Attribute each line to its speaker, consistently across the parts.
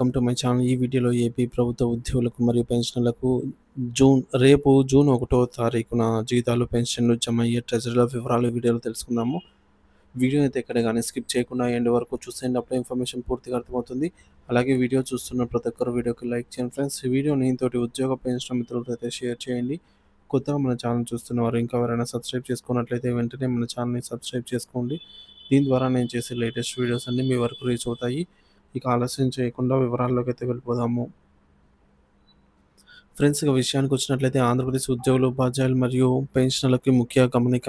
Speaker 1: Welcome to my channel. ఈ వీడియోలో AP ప్రభుత్వ ఉద్యోగులకు మరియు పెన్షనర్లకు రేపు జూన్ 1వ తారీఖున జీతాలు, పెన్షన్లు జమ అయ్యే ట్రెజరీల వివరాలు ఈ వీడియోలో తెలుసుకుందాము. వీడియో అయితే ఎక్కడ కానీ స్కిప్ చేయకుండా ఎండ్ వరకు చూసేయండి. అప్పుడే ఇన్ఫర్మేషన్ పూర్తిగా అర్థమవుతుంది. అలాగే వీడియో చూస్తున్న ప్రతి ఒక్కరు వీడియోకి లైక్ చేయండి ఫ్రెండ్స్. ఈ వీడియోని తోటి ఉద్యోగ పెన్షన్ మిత్రులతో అయితే షేర్ చేయండి. కొత్తగా మన ఛానల్ చూస్తున్నవారు ఇంకా ఎవరైనా సబ్స్క్రైబ్ చేసుకున్నట్లయితే వెంటనే మన ఛానల్ని సబ్స్క్రైబ్ చేసుకోండి. దీని ద్వారా నేను చేసే లేటెస్ట్ వీడియోస్ అన్నీ మీ వరకు రీచ్ అవుతాయి. ఇక ఆలస్యం చేయకుండా వివరాల్లోకి అయితే వెళ్ళిపోదాము. ఫ్రెండ్స్, ఇక విషయానికి వచ్చినట్లయితే ఆంధ్రప్రదేశ్ ఉద్యోగులు, ఉపాధ్యాయులు మరియు పెన్షనర్లకి ముఖ్య గమనిక.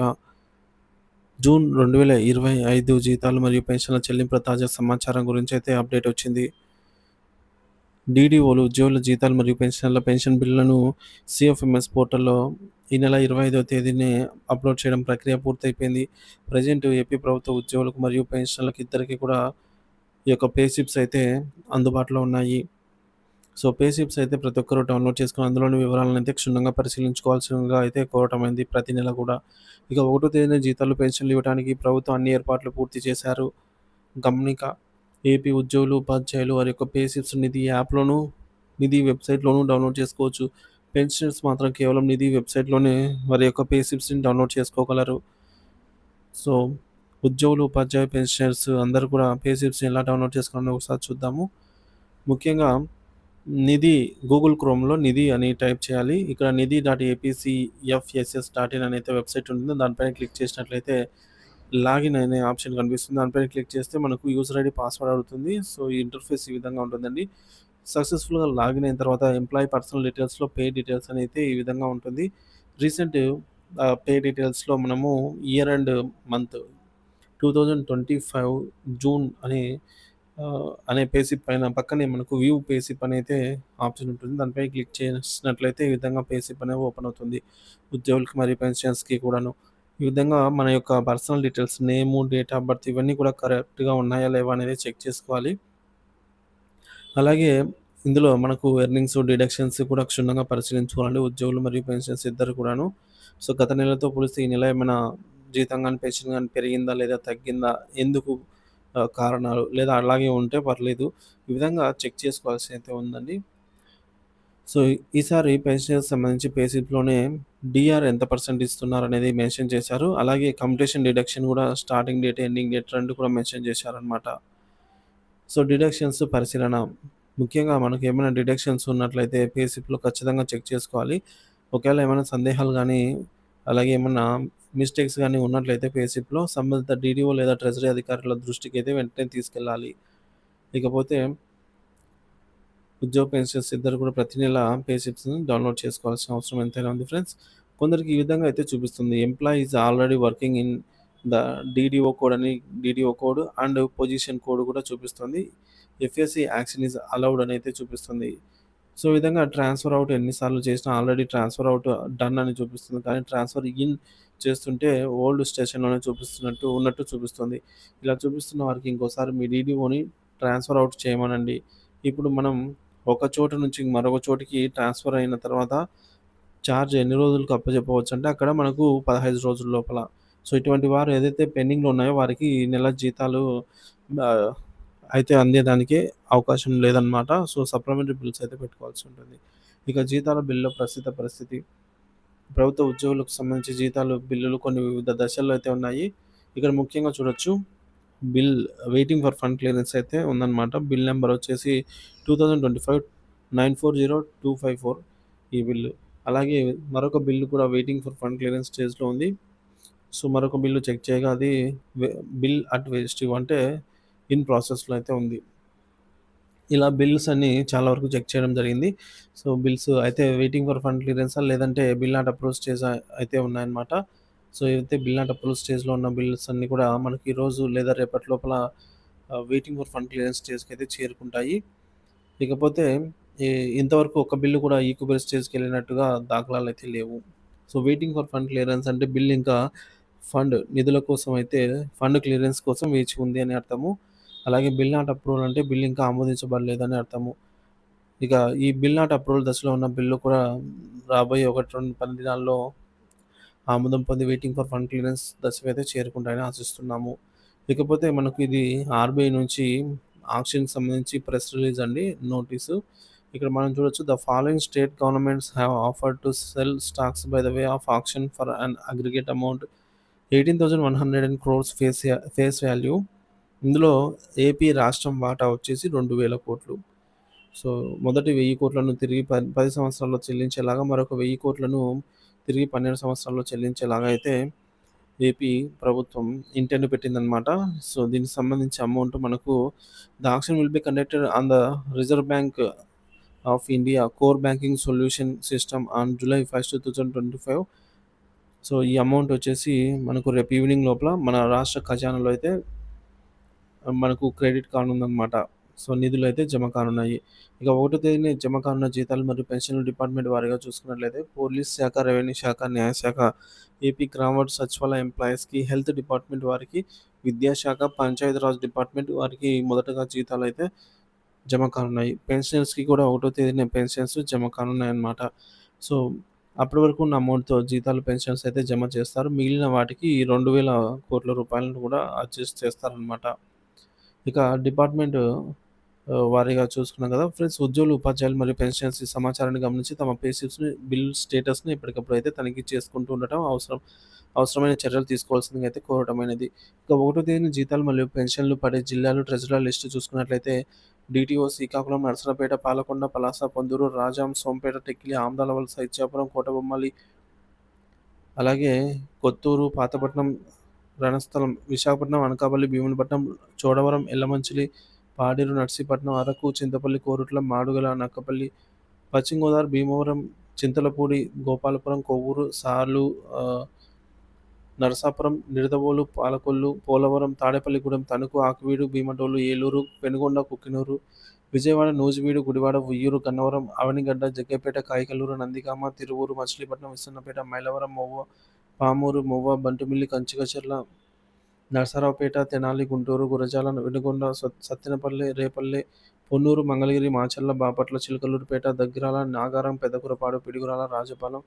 Speaker 1: జూన్ 2025 జీతాలు మరియు పెన్షన్ల చెల్లింపుల తాజా సమాచారం గురించి అయితే అప్డేట్ వచ్చింది. డీడీఓలు ఉద్యోగుల జీతాలు మరియు పెన్షనర్ల పెన్షన్ బిల్లులను సిఎఫ్ఎంఎస్ పోర్టల్లో ఈ నెల 25వ తేదీనే అప్లోడ్ చేయడం ప్రక్రియ పూర్తయిపోయింది. ప్రజెంట్ ఏపీ ప్రభుత్వ ఉద్యోగులకు మరియు పెన్షనర్లకు ఇద్దరికి కూడా ఈ యొక్క పే స్లిప్స్ అయితే అందుబాటులో ఉన్నాయి. సో, పే స్లిప్స్ అయితే ప్రతి ఒక్కరు డౌన్లోడ్ చేసుకొని అందులోని వివరాలను అయితే క్షుణ్ణంగా పరిశీలించుకోవాల్సిందిగా అయితే కోరటమైంది ప్రతి నెల కూడా. ఇక 1వ తేదీన జీతాలు, పెన్షన్లు ఇవ్వడానికి ప్రభుత్వం అన్ని ఏర్పాట్లు పూర్తి చేశారు. గమనిక: ఏపీ ఉద్యోగులు, ఉపాధ్యాయులు వారి యొక్క పే స్లిప్స్ నిధి యాప్‌లోను, నిధి వెబ్‌సైట్‌లోనూ డౌన్లోడ్ చేసుకోవచ్చు. పెన్షనర్స్ మాత్రం కేవలం నిధి వెబ్‌సైట్‌లోనే వారి యొక్క పే స్లిప్స్‌ని డౌన్లోడ్ చేసుకోగలరు. సో, ఉద్యోగులు, ఉపాధ్యాయ పెన్షనర్స్ అందరూ కూడా పే స్లిప్స్‌ని ఎలా డౌన్లోడ్ చేసుకోవాలో ఒకసారి చూద్దాము. ముఖ్యంగా నిధి గూగుల్ క్రోమ్‌లో నిధి అని టైప్ చేయాలి. ఇక్కడ నిధి.ఏపీసీఎఫ్ఎస్ఎస్.ఇన్ అనైతే వెబ్‌సైట్ ఉంటుంది. దానిపైన క్లిక్ చేసినట్లయితే లాగిన్ అనే ఆప్షన్ కనిపిస్తుంది. దానిపైన క్లిక్ చేస్తే మనకు యూజర్ ఐడీ, పాస్వర్డ్ అడుగుతుంది. సో, ఈ ఇంటర్ఫేస్ ఈ విధంగా ఉంటుందండి. సక్సెస్‌ఫుల్‌గా లాగిన్ అయిన తర్వాత ఎంప్లాయీ పర్సనల్ డీటెయిల్స్‌లో పే డీటెయిల్స్ అనైతే ఈ విధంగా ఉంటుంది. రీసెంట్ పే డీటెయిల్స్‌లో మనము ఇయర్ అండ్ మంత్ 2025 జూన్ అనే పే స్లిప్ పైన పక్కనే మనకు వ్యూ పే స్లిప్ అనైతే ఆప్షన్ ఉంటుంది. దానిపై క్లిక్ చేసినట్లయితే ఈ విధంగా పే స్లిప్ అనేది ఓపెన్ అవుతుంది. ఉద్యోగులకి మరియు పెన్షనర్స్‌కి కూడాను. ఈ విధంగా మన యొక్క personal details, name, date of birth ఇవన్నీ కూడా కరెక్ట్‌గా ఉన్నాయా లేవా అనేది చెక్ చేసుకోవాలి. అలాగే ఇందులో మనకు ఎర్నింగ్స్, డిడక్షన్స్ కూడా క్షుణ్ణంగా పరిశీలించుకోవాలండి ఉద్యోగులు మరియు పెన్షనర్స్ ఇద్దరు కూడాను. సో, గత నెలతో పోలిస్తే ఈ నెల ఏమైనా జీతం గాని, పెన్షన్ గాని పెరిగిందా లేదా తగ్గిందా? ఎందుకు కారణాలు లేదా అలాగే ఉంటే పర్లేదు. ఈ విధంగా చెక్ చేసుకోవాల్సి అయితే ఉందండి. సో, ఈసారి పెన్షనర్స్ సంబంధించి పే స్లిప్‌లోనే డీఆర్ ఎంత పర్సెంట్ ఇస్తున్నారనేది మెన్షన్ చేశారు. అలాగే కంప్యూటేషన్ డిడక్షన్ కూడా స్టార్టింగ్ డేట్, ఎండింగ్ డేట్ 2 కూడా మెన్షన్ చేశారనమాట. సో, డిడక్షన్స్ పరిశీలన. ముఖ్యంగా మనకేమైనా డిడక్షన్స్ ఉన్నట్లయితే పే స్లిప్‌లో ఖచ్చితంగా చెక్ చేసుకోవాలి. ఒకవేళ ఏమైనా సందేహాలు గానీ, అలాగే ఏమన్నా మిస్టేక్స్ గానీ ఉన్నట్లయితే పే స్లిప్‌లో సంబంధిత డీడీఓ లేదా ట్రెజరీ అధికారుల దృష్టికైతే వెంటనే తీసుకెళ్ళాలి. ఇకపోతే ఉద్యోగ పెన్షనర్స్ ఇద్దరు కూడా ప్రతి నెల పే స్లిప్స్‌ని డౌన్‌లోడ్ చేసుకోవాల్సిన అవసరం ఎంతైనా ఉంది ఫ్రెండ్స్. కొందరికి ఈ విధంగా అయితే చూపిస్తుంది. Employee is already working in the DDO code అని DDO code and position code కూడా చూపిస్తుంది. ఎఫ్ఎస్‌సి యాక్షన్ ఈస్ అలౌడ్ అని అయితే చూపిస్తుంది. సో, ఈ విధంగా ట్రాన్స్‌ఫర్ ఔట్ ఎన్ని సార్లు చేసినా ఆల్రెడీ ట్రాన్స్‌ఫర్ ఔట్ డన్ అని చూపిస్తుంది. కానీ ట్రాన్స్‌ఫర్ ఇన్ చేస్తుంటే ఓల్డ్ స్టేషన్‌లోనే ఉన్నట్టు చూపిస్తుంది. ఇలా చూపిస్తున్న వారికి ఇంకోసారి మీ డీడీఓని ట్రాన్స్‌ఫర్ ఔట్ చేయమనండి. ఇప్పుడు మనం ఒక చోటు నుంచి మరొక చోటికి ట్రాన్స్‌ఫర్ అయిన తర్వాత చార్జ్ ఎన్ని రోజులకు అప్పజెప్పవచ్చంటే అక్కడ మనకు 15 రోజుల లోపల. సో, ఇటువంటి వారు ఏదైతే పెండింగ్‌లో ఉన్నాయో వారికి ఈ నెల జీతాలు ఆహ్, అయితే అందేదానికి అవకాశం లేదనమాట. సో, సప్లిమెంటరీ బిల్స్ అయితే పెట్టుకోవాల్సి ఉంటుంది. ఇక జీతాల బిల్లుల ప్రస్తుత పరిస్థితి. ప్రభుత్వ ఉద్యోగులకు సంబంధించి జీతాలు, బిల్లులు కొన్ని వివిధ దశల్లో అయితే ఉన్నాయి. ఇక్కడ ముఖ్యంగా చూడొచ్చు. Bill waiting for fund clearance అయితే ఉందనమాట. బిల్ నంబర్ వచ్చేసి 2025 940254 ఈ బిల్లు. అలాగే మరొక బిల్లు కూడా వెయిటింగ్ ఫర్ ఫండ్ క్లియరెన్స్ స్టేజ్‌లో ఉంది. సో, మరొక బిల్లు చెక్ చేయగా అది వె బిల్ అట్ వెస్టివ్ అంటే ఇన్ ప్రాసెస్‌లో అయితే ఉంది. ఇలా బిల్స్ అన్నీ చాలా వరకు చెక్ చేయడం జరిగింది. సో, బిల్స్ అయితే వెయిటింగ్ ఫర్ ఫండ్ క్లియరెన్సా లేదంటే బిల్ నాట్ అప్రూవ్ స్టేజా అయితే ఉన్నాయన్నమాట. సో, ఏదైతే బిల్ నాట్ అప్రూవ్ స్టేజ్‌లో ఉన్న బిల్స్ అన్నీ కూడా మనకి ఈరోజు లేదా రేపటి లోపల వెయిటింగ్ ఫర్ ఫండ్ క్లియరెన్స్ స్టేజ్‌కైతే చేరుకుంటాయి. ఇకపోతే ఈ ఇంతవరకు ఒక్క బిల్లు కూడా ఈక్వబుల్ స్టేజ్‌కెళ్ళినట్టుగా దాఖలాలైతే లేవు. So, waiting for fund clearance అంటే బిల్ ఇంకా నిధుల కోసం అయితే ఫండ్ క్లియరెన్స్ కోసం వేచి ఉంది అని అర్థము. అలాగే బిల్ నాట్ అప్రూవల్ అంటే బిల్ ఇంకా ఆమోదించబడలేదని అర్థము. ఇక ఈ బిల్ నాట్ అప్రూవల్ దశలో ఉన్న బిల్లు కూడా రాబోయే 1, 2 పని దినాల్లో ఆమోదం పొంది వెయిటింగ్ ఫర్ ఫండ్ క్లియరెన్స్ దశకైతే చేరుకుంటాయని ఆశిస్తున్నాము. ఇకపోతే మనకు ఇది ఆర్‌బీఐ నుంచి ఆక్షన్‌కి సంబంధించి ప్రెస్ రిలీజ్ అండి నోటీసు. ఇక్కడ మనం చూడొచ్చు the following state governments have offered to sell stocks by the way of auction for an aggregate amount 18,100 crores face value. ఇందులో ఏపీ రాష్ట్రం వాటా వచ్చేసి 2,000 కోట్లు. సో, మొదటి 1000 కోట్లను తిరిగి 10 సంవత్సరాల్లో చెల్లించేలాగా, మరొక 1000 కోట్లను తిరిగి 12 సంవత్సరాల్లో చెల్లించేలాగా అయితే ఏపీ ప్రభుత్వం ఇంటెండ్ పెట్టిందనమాట. సో, దీనికి సంబంధించి అమౌంట్ మనకు the auction will be conducted on the Reserve Bank of India core banking solution system on July 1, 2025. So, ఈ అమౌంట్ వచ్చేసి మనకు రేపు ఈవినింగ్ లోపల మన రాష్ట్ర ఖజానాలో అయితే మనకు క్రెడిట్ కానుందనమాట. సో, నిధులైతే జమ కానున్నాయి. ఇక ఒకటో తేదీన జమ కానున్న జీతాలు మరియు పెన్షన్‌ల డిపార్ట్‌మెంట్ వారీగా చూసుకున్నట్లయితే పోలీస్ శాఖ, రెవెన్యూ శాఖ, న్యాయశాఖ, ఏపీ గ్రామవార్డ్ సచివాలయ ఎంప్లాయీస్‌కి, హెల్త్ డిపార్ట్‌మెంట్ వారికి, విద్యాశాఖ, పంచాయతీరాజ్ డిపార్ట్‌మెంట్ వారికి మొదటగా జీతాలైతే జమ కానున్నాయి. పెన్షనర్స్‌కి కూడా ఒకటో తేదీన పెన్షన్స్ జమ కానున్నాయన్నమాట. సో, అప్పటి వరకు ఉన్న అమౌంట్‌తో జీతాలు, పెన్షన్స్ అయితే జమ చేస్తారు. మిగిలిన వాటికి 2,000 కోట్ల రూపాయలను కూడా అడ్జస్ట్ చేస్తారనమాట. ఇక డిపార్ట్‌మెంట్ వారీగా చూసుకున్నాం కదా! ఫ్రెండ్స్, ఉద్యోగులు, ఉపాధ్యాయులు మరియు పెన్షనర్స్ ఈ సమాచారాన్ని గమనించి తమ పే స్లిప్స్‌ని, బిల్ స్టేటస్‌ని ఎప్పటికప్పుడు అయితే తనిఖీ చేసుకుంటూ ఉండటం అవసరం. అవసరమైన చర్యలు తీసుకోవాల్సిందిగా అయితే కోరటమైనది. ఇక ఒకటో తేదీన జీతాలు మరియు పెన్షన్లు పడే జిల్లాలు, ట్రెజరర్ లిస్ట్ చూసుకున్నట్లయితే డీటీఓ శ్రీకాకుళం, నరసరావుపేట, పాలకొండ, పలాస, పొందూరు, రాజాం, సోంపేట, టెక్కిలి, ఆమదాలవలస, ఇచ్చాపురం, కోటబొమ్మాళి, అలాగే కొత్తూరు, పాతపట్నం, రణస్థలం, విశాఖపట్నం, అనకాపల్లి, భీమునిపట్నం, చోడవరం, ఎల్లమంచిలి, పాడేరు, నర్సీపట్నం, అరకు, చింతపల్లి, కోరుట్ల, మాడుగుల, నక్కపల్లి, పశ్చిమ గోదావరి, భీమవరం, చింతలపూడి, గోపాలపురం, కొవ్వూరు, సార్లు, నరసాపురం, నిడదవోలు, పాలకొల్లు, పోలవరం, తాడేపల్లిగూడెం, తణుకు, ఆకివీడు, భీమడోలు, ఏలూరు, పెనుగొండ, కుక్కినూరు, విజయవాడ, నూజివీడు, గుడివాడ, ఉయ్యూరు, గన్నవరం, అవనిగడ్డ, జగ్గైపేట, కాయికలూరు, నందిగామ, తిరువూరు, మచిలీపట్నం, విస్సన్నపేట, మైలవరం, పామూరు, మొవ్వ, బంటుమిల్లి, కంచికచర్ల, నరసరావుపేట, తెనాలి, గుంటూరు, గురజాల, వెనుగొండ, సత్తెనపల్లి, రేపల్లె, పొన్నూరు, మంగళగిరి, మాచర్ల, బాపట్ల, చిలకలూరిపేట, దగ్గరాల, నాగారం, పెదకూరపాడు, పిడుగురాల, రాజపాలెం,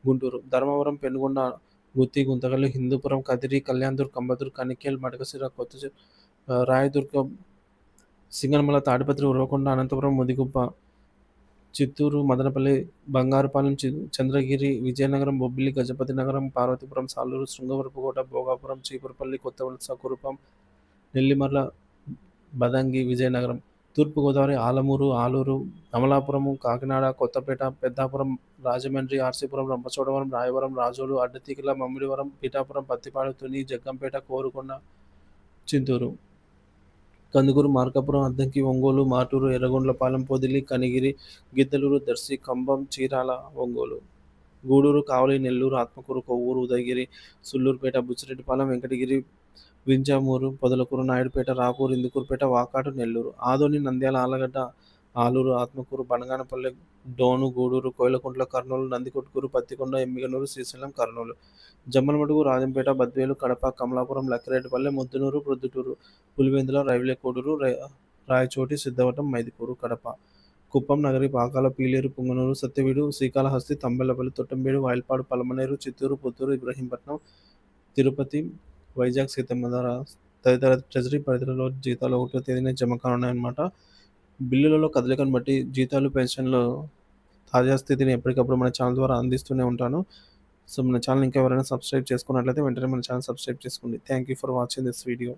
Speaker 1: గుంటూరు, ధర్మవరం, పెనుగొండ, గుత్తి, గుంతకల్లు, హిందూపురం, కదిరి, కళ్యాణ్‌దుర్గ్, కంబదుర్గ్, కనికేల్, మడకశిర, రాయదుర్గం, సింగనమల, తాడిపత్రి, ఉరవకొండ, అనంతపురం, ముదిగుబ్బ, చిత్తూరు, మదనపల్లి, బంగారుపాలెం, చంద్రగిరి, విజయనగరం, బొబ్బిలి, గజపతి నగరం, పార్వతీపురం, సాలూరు, శృంగవరపుకోట, భోగాపురం, చీపురుపల్లి, కొత్తవలస, కురుపాం, నెల్లిమర్ల, బదంగి, విజయనగరం, తూర్పుగోదావరి, ఆలమూరు, ఆలూరు, అమలాపురము, కాకినాడ, కొత్తపేట, పెద్దాపురం, రాజమండ్రి, ఆర్సీపురం, రంపచోడవరం, రాయవరం, రాజోలు, అడ్డతీగల, మమ్మిడివరం, పిఠాపురం, పత్తిపాడు, తుని, జగ్గంపేట, కోరుకొండ, చింతూరు, కందుకూరు, మార్కాపురం, అద్దంకి, ఒంగోలు, మాటూరు, ఎర్రగొండ్లపాలెం, పొదిలి, కనిగిరి, గిద్దలూరు, దర్శి, కంభం, చీరాల, ఒంగోలు, గూడూరు, కావలి, నెల్లూరు, ఆత్మకూరు, కొవ్వూరు, ఉదయగిరి, సుళ్లూరుపేట, బుచ్చిరెడ్డిపాలెం, వెంకటగిరి, వింజమూరు, పొదలకూరు, నాయుడుపేట, రాపూర్, ఇందుకూరుపేట, వాకాడు, నెల్లూరు, ఆదోని, నంద్యాల, ఆళ్లగడ్డ, ఆలూరు, ఆత్మకూరు, బనగానపల్లె, డోను, గూడూరు, కోయిలకుంట్ల, కర్నూలు, నందికొట్కూరు, పత్తికొండ, ఎమ్మిగనూరు, శ్రీశైలం, కర్నూలు, జమ్మలమడుగు, రాజంపేట, బద్వేలు, కడప, కమలాపురం, లక్కిరెడ్డిపల్లె, ముద్దునూరు, ప్రొద్దుటూరు, పులివెందుల, రైల్వే కోడూరు, రాయచోటి, సిద్ధవటం, మైదుకూరు, కడప, కుప్పం, నగరి, పాకాల, పీలేరు, పుంగనూరు, సత్యవీడు, శ్రీకాళహస్తి, తంబెల్లపల్లి, తొట్టంబేడు, వాయల్పాడు, పలమనేరు, చిత్తూరు, పుత్తూరు, ఇబ్రహీంపట్నం, తిరుపతి, వైజాగ్, సీతమ్మధార తదితర ట్రెజరీ పరిధిలో జీతాలు ఒకటో తేదీన జమ కానున్నాయన్నమాట. బిల్లులలో కదలికను బట్టి జీతాలు, పెన్షన్లు తాజా స్థితిని ఎప్పటికప్పుడు మన ఛానల్ ద్వారా అందిస్తూనే ఉంటాను. సో, మన ఛానల్ ఇంకా ఎవరైనా సబ్స్క్రైబ్ చేసుకున్నట్లయితే వెంటనే మన ఛానల్ సబ్స్క్రైబ్ చేసుకోండి. Thank you for watching this video.